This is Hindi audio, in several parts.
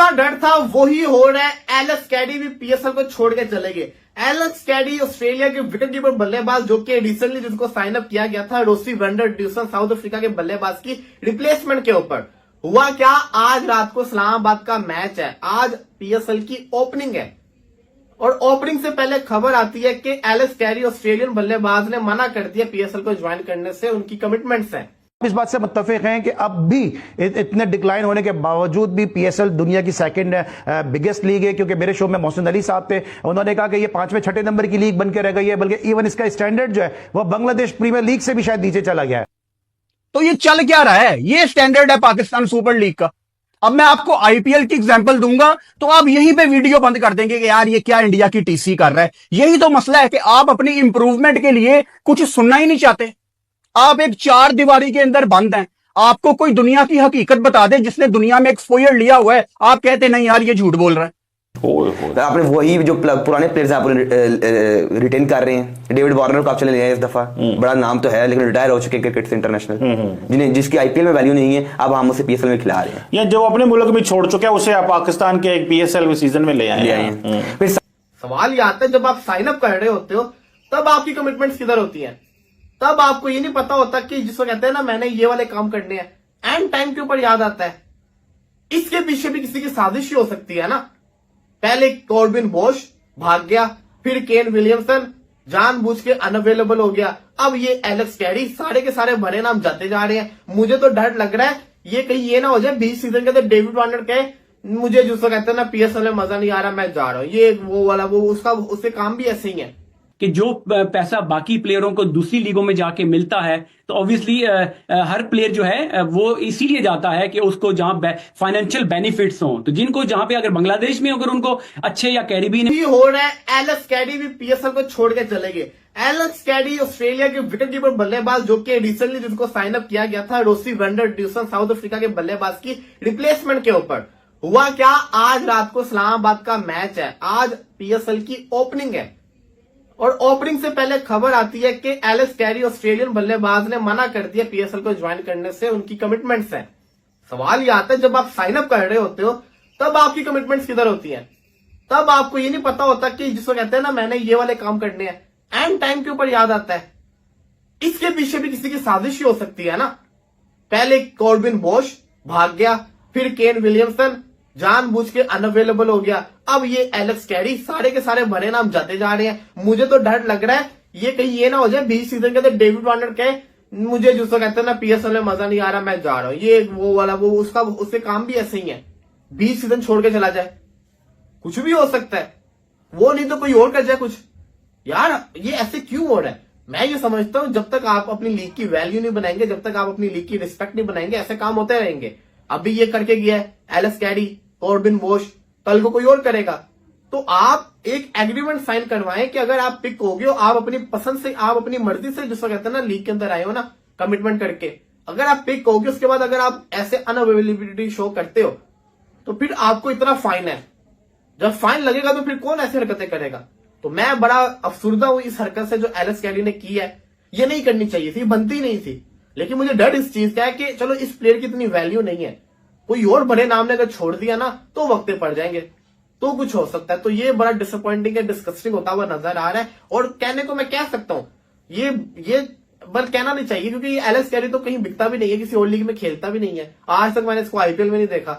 जिसका डर था वही हो रहा है। एलेक्स कैडी भी पीएसएल को छोड़ के चले गए। एलेक्स कैडी ऑस्ट्रेलिया के विकेटकीपर बल्लेबाज जो कि रिसेंटली जिसको साइन अप किया गया था Rassie van der Dussen South Africa के बल्लेबाज की रिप्लेसमेंट के ऊपर। हुआ क्या, आज रात को इस्लामाबाद का मैच है, आज पीएसएल की ओपनिंग है और ओपनिंग से पहले खबर आती है कि एलेक्स कैडी ऑस्ट्रेलियन बल्लेबाज ने मना कर दिया पीएसएल को ज्वाइन करने से, उनकी कमिटमेंट्स हैं। इस बात से मुत्तफिक हैं कि अब भी इतने डिक्लाइन होने के बावजूद भी पीएसएल दुनिया की सेकंड बिगेस्ट लीग है, क्योंकि मेरे शो में मोहसिन अली साहब थे, उन्होंने कहा कि ये 5वें 6ठे नंबर की लीग बनकर रह गई है, बल्कि इवन इसका स्टैंडर्ड जो है वह बांग्लादेश प्रीमियर लीग से भी शायद नीचे चला गया है। तो ये चल क्या रहा है? ये स्टैंडर्ड है पाकिस्तान सुपर लीग का। अब मैं आपको आईपीएल की एग्जांपल दूंगा तो आप यहीं पे वीडियो बंद कर देंगे कि यार ये क्या इंडिया की टीसी कर रहा है। यही तो मसला है कि आप अपनी इंप्रूवमेंट के लिए कुछ सुनना ही नहीं चाहते। आप एक चार दीवारी के अंदर बंद हैं। आपको कोई दुनिया की हकीकत बता दे जिसने दुनिया में एक्सपोजर लिया हुआ है, आप कहते नहीं यार ये झूठ बोल रहा है। आपने वही जो पुराने प्लेयर्स आप रिटेन कर रहे हैं। डेविड वार्नर को आप चले लिया इस दफा, बड़ा नाम तो है लेकिन रिटायर हो चुके क्रिकेट से इंटरनेशनल, जिसकी आईपीएल में वैल्यू नहीं है, अब हम उसे पीएसएल में खिला रहे हैं, या जो अपने मुल्क में छोड़ चुके हैं उसे आप पाकिस्तान के एक पीएसएल में सीजन में ले आए हैं। फिर सवाल ये आता है, जब आप साइन अप कर रहे होते हो तब आपकी कमिटमेंट्स किधर होती हैं? तब आपको ये नहीं पता होता कि जिसको कहते हैं ना मैंने ये वाले काम करने हैं, एंड टाइम के ऊपर याद आता है। इसके पीछे भी किसी की साजिश ही हो सकती है ना। पहले कॉर्बिन बोश भाग गया, फिर केन विलियमसन जानबूझ के अनअवेलेबल हो गया, अब ये एलेक्स कैडी, सारे के सारे भरे नाम जाते जा रहे हैं। मुझे तो डर लग रहा है ये कहीं ये ना हो जाए 20 सीजन के तो डेविड वार्नर कहे मुझे जिसको कहते हैं ना पीएसएल में मजा नहीं आ रहा, मैं जा रहा हूं। ये वो वाला वो उसके काम भी ऐसे ही है कि जो पैसा बाकी प्लेयरों को दूसरी लीगों में जाके मिलता है तो ऑब्वियसली हर प्लेयर जो है वो इसीलिए जाता है कि उसको जहां फाइनेंशियल बेनिफिट्स हों। तो जिनको जहां पे अगर बांग्लादेश में अगर उनको अच्छे या कैरिबियन हो रहा है, एलेक्स कैडी भी पीएसएल को छोड़ के चले गए। एलेक्स कैडी ऑस्ट्रेलिया के विकेटकीपर बल्लेबाज जो कि रिसेंटली जिसको साइन अप किया गया था Rassie van der Dussen South Africa के बल्लेबाज की रिप्लेसमेंट के ऊपर। हुआ क्या, आज रात को इस्लामाबाद का मैच है, आज पीएसएल की ओपनिंग है और ओपनिंग से पहले खबर आती है कि एलेक्स कैडी ऑस्ट्रेलियन बल्लेबाज ने मना कर दिया पीएसएल को ज्वाइन करने से, उनकी कमिटमेंट्स हैं। सवाल ये आता है, जब आप साइन अप कर रहे होते हो तब आपकी कमिटमेंट्स किधर होती हैं? तब आपको ये नहीं पता होता कि जिसको कहते हैं ना मैंने ये वाले काम करने हैं, एंड टाइम के ऊपर याद आता है। इसके पीछे भी किसी की साजिश ही हो सकती है ना। पहले कॉर्बिन बोश भाग गया, फिर केन विलियमसन जानबूझ के अनअवेलेबल हो गया, अब ये एलेक्स कैडी, सारे के सारे भरे नाम जाते जा रहे हैं। मुझे तो डर लग रहा है ये कहीं ये ना हो जाए 20 सीजन के तो डेविड वार्नर कहे मुझे जिसको कहते हैं ना पीएसएल में मजा नहीं आ रहा, मैं जा रहा हूं। ये वो वाला वो उसके काम भी ऐसे ही है, 20 सीजन छोड़ के चला जाए, कुछ भी हो सकता है। वो नहीं तो कोई और कर जाए कुछ। यार ये ऐसे क्यों हो रहा है? मैं ये समझता हूं जब तक आप अपनी लीग की वैल्यू नहीं बनाएंगे, जब तक आप अपनी लीग की रिस्पेक्ट नहीं बनाएंगे, ऐसे काम होते रहेंगे। अभी ये करके गया है एलेक्स कैडी, कॉर्बिन बोश, कल को कोई और करेगा। तो आप एक एग्रीमेंट साइन करवाएं कि अगर आप पिक हो गए हो, आप अपनी पसंद से, आप अपनी मर्जी से जिसको कहते हैं ना लीग के अंदर आए हो ना कमिटमेंट करके, अगर आप पिक हो गए उसके बाद अगर आप ऐसे अनअवेलेबिलिटी शो करते हो तो फिर आपको इतना फाइन है। जब फाइन लगेगा तो फिर कौन ऐसी हरकतें करेगा? तो मैं बड़ा अफसुर्दा हूं इस हरकत से जो एलेक्स कैडी ने की है। ये नहीं करनी चाहिए थी, बनती नहीं थी, लेकिन मुझे डर इस चीज का है कि चलो इस प्लेयर की इतनी वैल्यू नहीं है, कोई और बड़े नाम ने अगर छोड़ दिया ना तो वक्ते पड़ जाएंगे, तो कुछ हो सकता है। तो ये बड़ा डिसअपॉइंटिंग है, डिस्कस्टिंग होता हुआ नजर आ रहा है। और कहने को मैं कह सकता हूं ये बस कहना नहीं चाहिए, क्योंकि ये एलेक्स कैडी तो कहीं बिकता भी नहीं है, किसी और लीग में खेलता भी नहीं है। आज तक मैंने इसको आईपीएल में नहीं देखा।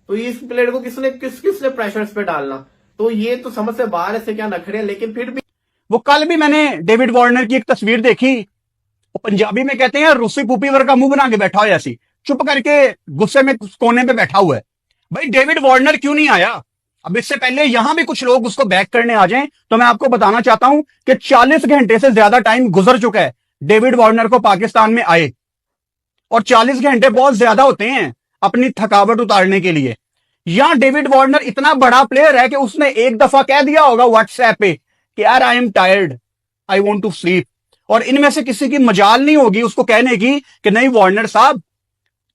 तो इस प्लेयर को किसने प्रेशर पे डालना? तो ये तो समझ से बाहर ऐसे क्या नखरे हैं, लेकिन फिर भी वो कल भी मैंने डेविड वार्नर की एक तस्वीर देखी, वो पंजाबी में कहते हैं रूसी पुपी वर्ग का मुंह बना के बैठा हो, ऐसी चुप करके गुस्से में कोने पे बैठा हुआ है। भाई डेविड वार्नर क्यों नहीं आया? अब इससे पहले यहां भी कुछ लोग उसको बैक करने आ जाएं तो मैं आपको बताना चाहता हूं कि 40 घंटे से ज्यादा टाइम गुजर चुका है डेविड वार्नर को पाकिस्तान में आए, और 40 घंटे बहुत ज्यादा होते हैं अपनी थकावट उतारने के लिए। यहां डेविड वार्नर इतना बड़ा प्लेयर है कि उसने एक दफा कह दिया होगा व्हाट्सएप पे कि यार I am tired, I want to sleep, और इनमें से किसी की मजाल नहीं होगी उसको कहने की कि नहीं वार्नर साहब,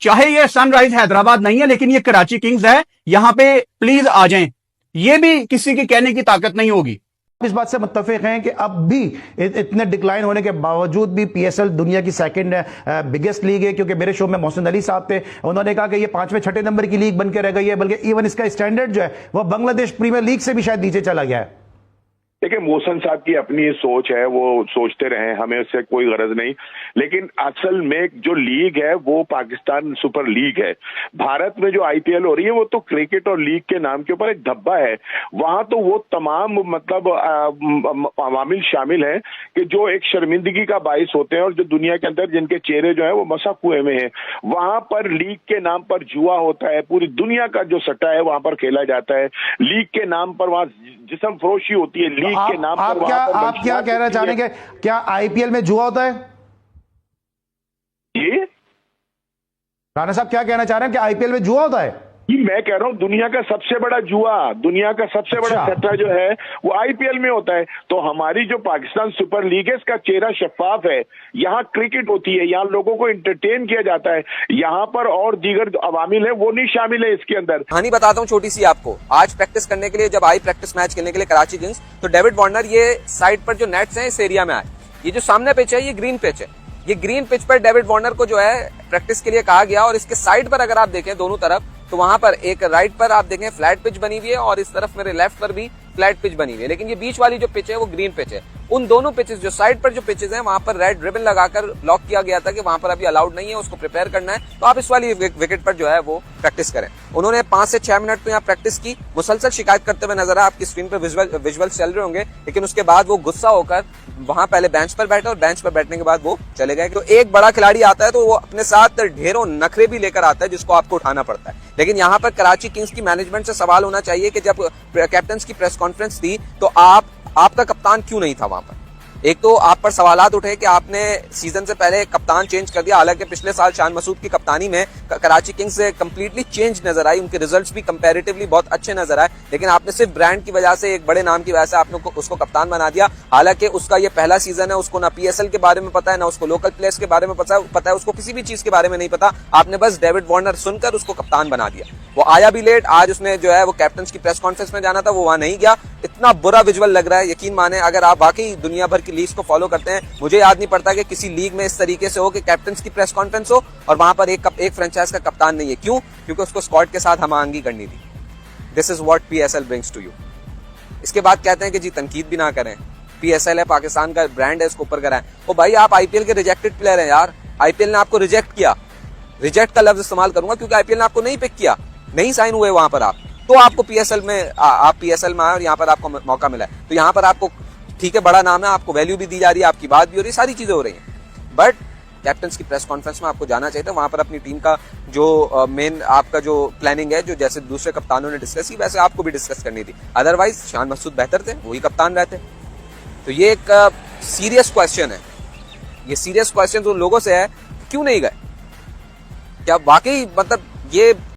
चाहे ये सनराइज हैदराबाद नहीं है लेकिन ये कराची किंग्स है, यहां पे प्लीज आ जाएं। ये भी किसी की कहने की ताकत नहीं होगी। इस बात से मुत्तफिक हैं कि अब भी इतने डिक्लाइन होने के बावजूद भी पीएसएल दुनिया की सेकंड बिगेस्ट लीग है, क्योंकि मेरे शो में मोहसिन अली साहब थे, उन्होंने कहा कि ये 5वें 6ठे नंबर की लीग बन के रह गई है, बल्कि इवन इसका स्टैंडर्ड जो है वो बांग्लादेश प्रीमियर लीग से भी शायद नीचे चला गया है। देखिए, मोहसिन साहब की अपनी सोच है, वो सोचते रहे, हमें उससे कोई गरज नहीं। लेकिन असल में जो लीग है वो पाकिस्तान सुपर लीग है। भारत में जो आईपीएल हो रही है वो तो क्रिकेट और लीग के नाम के ऊपर एक धब्बा है। वहां तो वो तमाम मतलब अवामिल शामिल हैं कि जो एक शर्मिंदगी का बाइस होते हैं और जो दुनिया के अंदर जिनके चेहरे जो है वो मसा कुएं में है। वहां पर लीग के नाम पर जुआ होता है, पूरी दुनिया का जो सट्टा है वहां पर खेला जाता है। लीग के नाम पर वहां जिस्म फरोशी होती है। के नाम आप पर आप क्या कहना चाहेंगे, क्या आईपीएल में जुआ होता है? जी राणा साहब क्या कहना चाह रहे हैं कि आईपीएल में जुआ होता है? मैं कह रहा हूं दुनिया का सबसे बड़ा जुआ, दुनिया का सबसे बड़ा सट्टा जो है वो आईपीएल में होता है। तो हमारी जो पाकिस्तान सुपर लीग है इसका चेहरा शफाफ है। यहाँ क्रिकेट होती है, यहाँ लोगों को एंटरटेन किया जाता है, यहाँ पर और दीगर अवामिल है वो नहीं शामिल है इसके अंदर। कहानी बताता हूँ छोटी सी आपको। आज प्रैक्टिस करने के लिए जब आई प्रैक्टिस मैच खेलने के लिए कराची किंग्स, तो डेविड वार्नर ये साइड पर जो नेट्स हैं इस एरिया में आए। ये जो सामने पिच है ये ग्रीन पिच है। ये ग्रीन पिच पर डेविड वार्नर को जो है प्रैक्टिस के लिए कहा गया, और इसके साइड पर अगर आप देखें दोनों तरफ, तो वहां पर एक राइट पर आप देखें फ्लैट पिच बनी हुई है और इस तरफ मेरे लेफ्ट पर भी फ्लैट पिच बनी हुई है, लेकिन ये बीच वाली जो पिच है वो ग्रीन पिच है। उन दोनों पिचेस जो साइड पर जो पिचेस हैं वहां पर रेड रिबन लगाकर ब्लॉक किया गया था कि वहां पर अभी अलाउड नहीं है, उसको प्रिपेयर करना है, तो आप इस वाली विकेट पर जो है वो प्रैक्टिस करें। उन्होंने 5 से 6 मिनट तो यहाँ प्रैक्टिस की, मुसलसल शिकायत करते हुए नजर आया। आपकी स्क्रीन पर विजुअल्स चल रहे होंगे, लेकिन उसके बाद वो गुस्सा होकर वहां पहले बेंच पर बैठे और बेंच पर बैठने के बाद वो चले गए। तो एक बड़ा खिलाड़ी आता है तो वो अपने साथ ढेरों नखरे भी लेकर आता है जिसको आपको उठाना पड़ता है। लेकिन यहाँ पर कराची किंग्स की मैनेजमेंट से सवाल होना चाहिए कि जब कैप्टन की प्रेस कॉन्फ्रेंस थी तो आपका कप्तान क्यों नहीं था वहां पर। एक तो आप पर सवालात उठे कि आपने सीजन से पहले कप्तान चेंज कर दिया, हालांकि पिछले साल शान मसूद की कप्तानी में कराची किंग्स से कंप्लीटली चेंज नजर आई, उनके रिजल्ट्स भी कंपैरेटिवली बहुत अच्छे नजर आए, लेकिन आपने सिर्फ ब्रांड की वजह से, एक बड़े नाम की वजह से आपने उसको कप्तान बना दिया। हालांकि उसका ये पहला सीजन है, उसको ना पीएसएल के बारे में पता है, ना उसको लोकल प्लेयर्स के बारे में पता है, उसको किसी भी चीज के बारे में नहीं पता। आपने बस डेविड वार्नर सुनकर उसको कप्तान बना दिया। वो आया भी लेट, आज उसने जो है वो कैप्टन की प्रेस कॉन्फ्रेंस में जाना था, वो वहां नहीं गया। इतना बुरा विजुअल लग रहा है, यकीन माने अगर आप वाकई दुनिया भर की लीग को फॉलो करते हैं, मुझे याद नहीं पड़ता कि किसी लीग में इस तरीके से हो कि कैप्टन की प्रेस कॉन्फ्रेंस हो और वहां पर एक फ्रेंचाइज का कप्तान नहीं है। क्यों? क्योंकि उसको स्क्वाड के साथ हमआहंगी करनी थी। This is what PSL brings to you. इसके बाद कहते हैं कि जी तनकीद भी ना करें, पीएसएल है, पाकिस्तान का ब्रांड है, इसको ऊपर कराएं। ओ भाई, आप आईपीएल के रिजेक्टेड प्लेयर हैं यार। आईपीएल ने आपको रिजेक्ट किया, रिजेक्ट का लफ्ज इस्तेमाल करूंगा क्योंकि आईपीएल ने आपको नहीं पिक किया, नहीं साइन हुए वहां पर आप, तो आपको पीएसएल में आप पीएसएल में आए और यहाँ पर आपको मौका मिला है। तो यहाँ पर आपको ठीक है, बड़ा नाम है, आपको वैल्यू भी दी जा रही है, आपकी बात भी हो रही है, सारी चीजें हो रही हैं, बट कैप्टन की प्रेस कॉन्फ्रेंस में आपको जाना चाहिए था। वहां पर अपनी टीम का जो मेन आपका जो प्लानिंग है, जो जैसे दूसरे कप्तानों ने डिस्कस की वैसे आपको भी डिस्कस करनी थी। अदरवाइज शान मसूद बेहतर थे, वही कप्तान रहते। तो ये एक सीरियस क्वेश्चन है, ये सीरियस क्वेश्चन उन लोगों से है क्यों नहीं गए। क्या वाकई मतलब ये